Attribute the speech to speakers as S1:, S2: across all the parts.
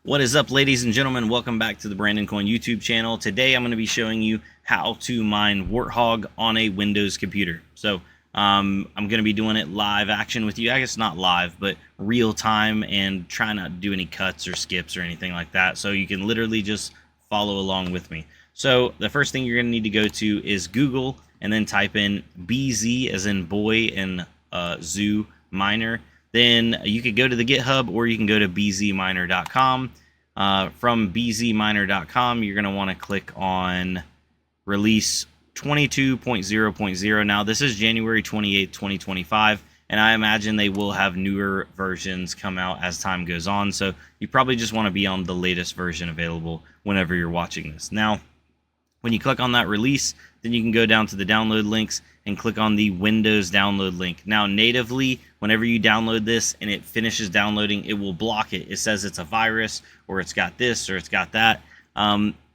S1: What is up, ladies and gentlemen? Welcome back to the Brandon Coin YouTube channel. Today I'm going to be showing you how to mine Warthog on a Windows computer. So I'm going to be doing it live action with you. I guess not live, but real time, and try not to do any cuts or skips or anything like that. So you can literally just follow along with me. So the first thing you're going to need to go to is Google and then type in BZ as in boy and zoo miner. Then you could go to the GitHub or you can go to bzminer.com. From bzminer.com, you're going to want to click on release 22.0.0. Now, this is January 28th, 2025, and I imagine they will have newer versions come out as time goes on. So you probably just want to be on the latest version available whenever you're watching this. Now, when you click on that release, then you can go down to the download links and click on the Windows download link. Now, natively, whenever you download this and it finishes downloading, it will block it. It says it's a virus, or it's got this, or it's got that.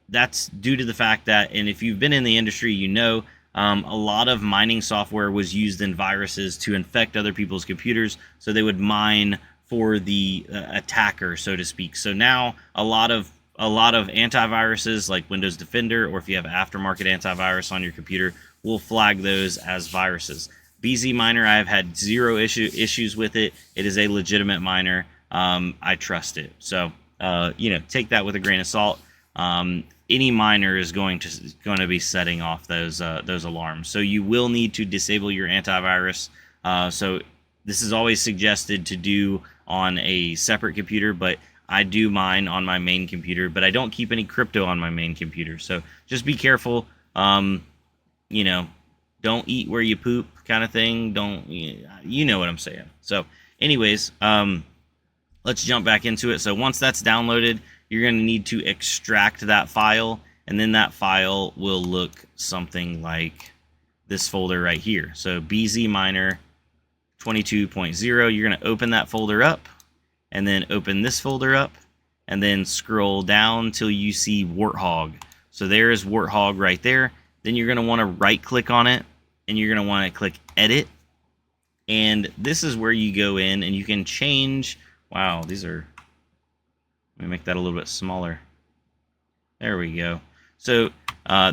S1: That's due to the fact that, and if you've been in the industry, you know, a lot of mining software was used in viruses to infect other people's computers, so they would mine for the attacker, so to speak. So now a lot of antiviruses like Windows Defender, or if you have aftermarket antivirus on your computer, will flag those as viruses. bzminer, I've had zero issues with it. It is a legitimate miner. I trust it. So take that with a grain of salt. Any miner is going to be setting off those alarms. So you will need to disable your antivirus. So this is always suggested to do on a separate computer, but I do mine on my main computer, but I don't keep any crypto on my main computer. So just be careful. Don't eat where you poop, kind of thing. You know what I'm saying. So anyways, let's jump back into it. So once that's downloaded, you're going to need to extract that file, and then that file will look something like this folder right here. So bzminer 22.0, you're going to open that folder up, and then open this folder up, and then scroll down till you see Warthog. So there is Warthog right there. Then you're going to want to right click on it, and you're going to want to click edit. And this is where you go in and you can change. Wow, these are, let me make that a little bit smaller. There we go. So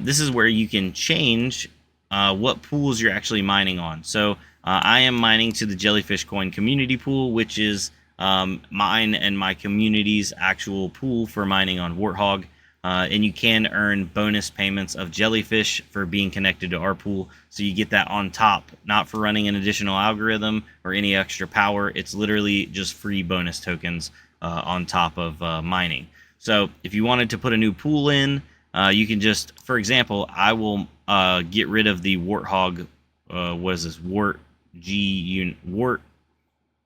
S1: this is where you can change what pools you're actually mining on. So I am mining to the JellyFish coin community pool, which is mine and my community's actual pool for mining on Warthog. And you can earn bonus payments of JellyFish for being connected to our pool. So you get that on top, not for running an additional algorithm or any extra power. It's literally just free bonus tokens on top of mining. So if you wanted to put a new pool in, you can just, for example, I will get rid of the Warthog, what is this,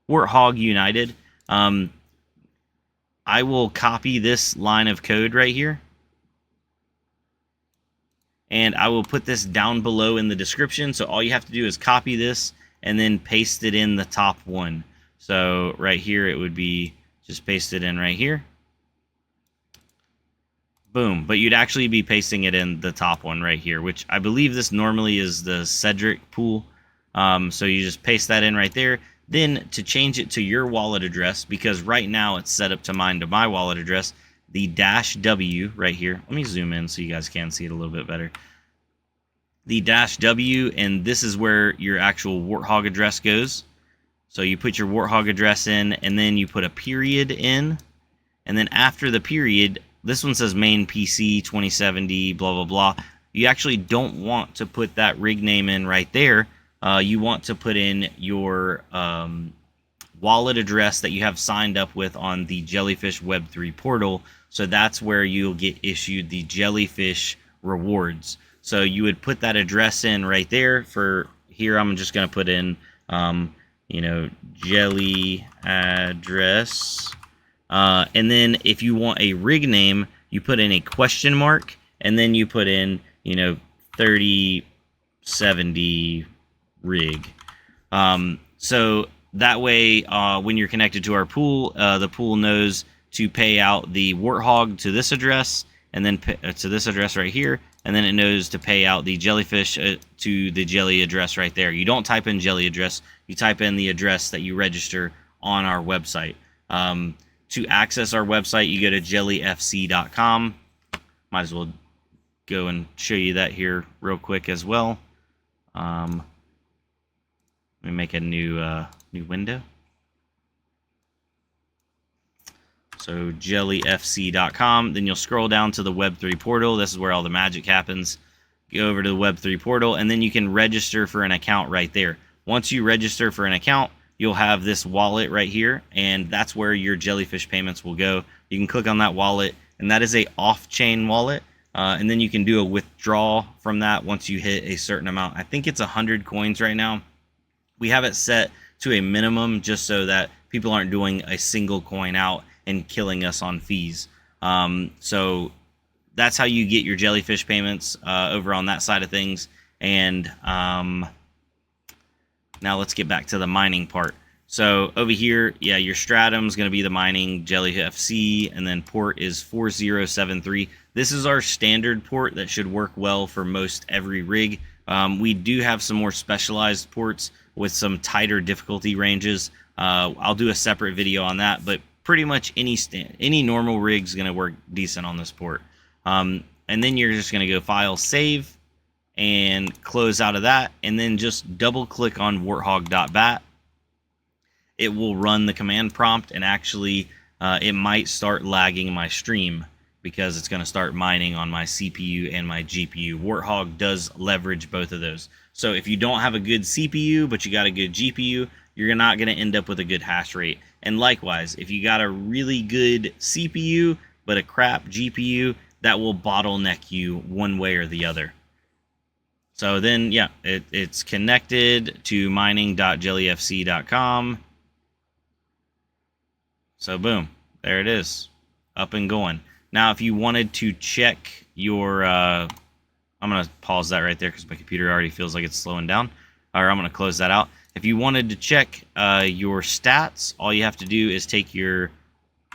S1: Warthog United. I will copy this line of code right here, and I will put this down below in the description. So all you have to do is copy this and then paste it in the top one. So right here, it would be just paste it in right here. Boom. But you'd actually be pasting it in the top one right here, which I believe this normally is the Cedric pool. So you just paste that in right there. Then to change it to your wallet address, because right now it's set up to mine to my wallet address, the -W right here. Let me zoom in so you guys can see it a little bit better. The -W, and this is where your actual Warthog address goes. So you put your Warthog address in, and then you put a period in. And then after the period, this one says main PC 2070, blah, blah, blah. You actually don't want to put that rig name in right there. You want to put in your wallet address that you have signed up with on the JellyFish Web3 Portal. So that's where you'll get issued the JellyFish rewards. So you would put that address in right there. For here, I'm just going to put in, Jelly address. And then if you want a rig name, you put in a question mark, and then you put in, 3070 rig. So that way, when you're connected to our pool, the pool knows to pay out the Warthog to this address, and then to this address right here, and then it knows to pay out the JellyFish to the Jelly address right there. You don't type in Jelly address, you type in the address that you register on our website. To access our website, you go to jellyfc.com. Might as well go and show you that here real quick as well. Let me make a new window. So jellyfc.com. Then you'll scroll down to the Web3 portal. This is where all the magic happens. Go over to the Web3 portal, and then you can register for an account right there. Once you register for an account, you'll have this wallet right here, and that's where your JellyFish payments will go. You can click on that wallet, and that is a off-chain wallet, and then you can do a withdrawal from that once you hit a certain amount. I think it's 100 coins right now. We have it set to a minimum just so that people aren't doing a single coin out and killing us on fees. So that's how you get your JellyFish payments over on that side of things. And now let's get back to the mining part. So over here, yeah, your stratum is going to be the mining JellyFC, and then port is 4073. This is our standard port that should work well for most every rig. We do have some more specialized ports with some tighter difficulty ranges. I'll do a separate video on that, but pretty much any normal rig is going to work decent on this port. And then you're just going to go File, Save, and close out of that, and then just double click on warthog.bat. It will run the command prompt, and actually it might start lagging my stream because it's going to start mining on my CPU and my GPU. Warthog does leverage both of those. So if you don't have a good CPU but you got a good GPU, you're not going to end up with a good hash rate. And likewise, if you got a really good CPU but a crap GPU, that will bottleneck you one way or the other. So then, yeah, it's connected to mining.jellyfc.com. So boom, there it is, up and going. Now, if you wanted to check your, I'm going to pause that right there because my computer already feels like it's slowing down. Or I'm going to close that out. If you wanted to check your stats, all you have to do is take your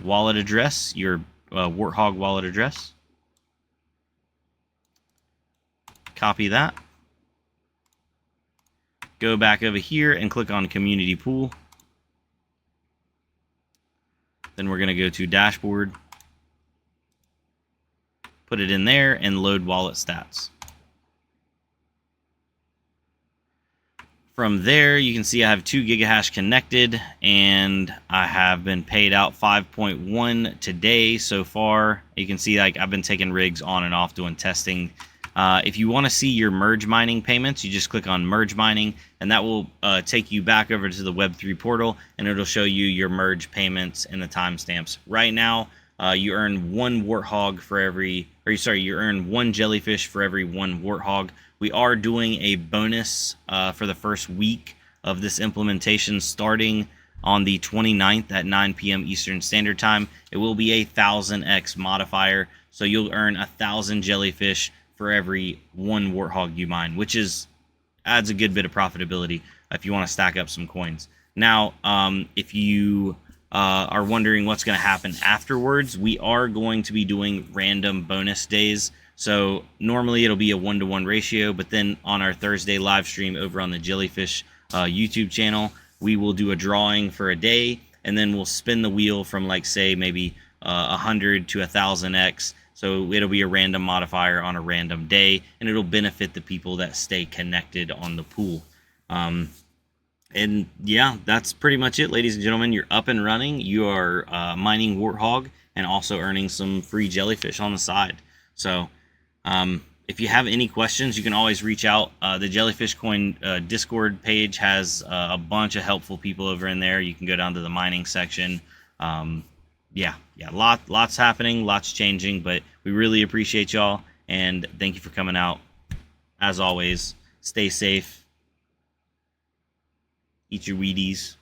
S1: wallet address, your Warthog wallet address. Copy that. Go back over here and click on Community Pool. Then we're going to go to Dashboard. Put it in there and load wallet stats. From there, you can see I have 2 gigahash connected, and I have been paid out 5.1 today so far. You can see like I've been taking rigs on and off doing testing. If you want to see your merge mining payments, you just click on merge mining, and that will take you back over to the Web3 portal, and it'll show you your merge payments and the timestamps. Right now, you earn 1 warthog for every, you earn 1 JellyFish for every 1 warthog. We are doing a bonus for the first week of this implementation starting on the 29th at 9 p.m. Eastern Standard Time. It will be a 1000x modifier, so you'll earn 1000 JellyFish for every 1 warthog you mine, which adds a good bit of profitability if you want to stack up some coins. Now, if you are wondering what's going to happen afterwards, we are going to be doing random bonus days. So normally it'll be a 1-to-1 ratio, but then on our Thursday live stream over on the JellyFish YouTube channel, we will do a drawing for a day, and then we'll spin the wheel from, like, say maybe 100 to 1000x. So it'll be a random modifier on a random day, and it'll benefit the people that stay connected on the pool. And yeah, that's pretty much it, ladies and gentlemen. You're up and running. You are mining Warthog and also earning some free JellyFish on the side. So if you have any questions, you can always reach out. The JellyFish Coin Discord page has a bunch of helpful people over in there. You can go down to the mining section. Yeah, lots happening, lots changing, but we really appreciate y'all, and thank you for coming out. As always, stay safe, eat your Wheaties,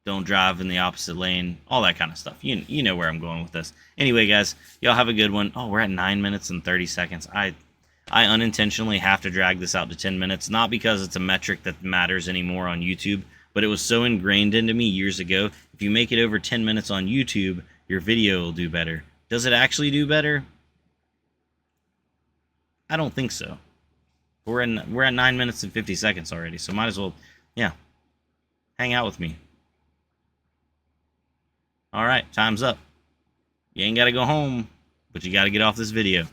S1: don't drive in the opposite lane, all that kind of stuff. You know where I'm going with this. Anyway, guys, y'all have a good one. Oh, we're at 9 minutes and 30 seconds. I unintentionally have to drag this out to 10 minutes, not because it's a metric that matters anymore on YouTube, but it was so ingrained into me years ago. If you make it over 10 minutes on YouTube, your video will do better. Does it actually do better? I don't think so. We're at 9 minutes and 50 seconds already, so might as well, yeah, hang out with me. All right, time's up. You ain't got to go home, but you got to get off this video.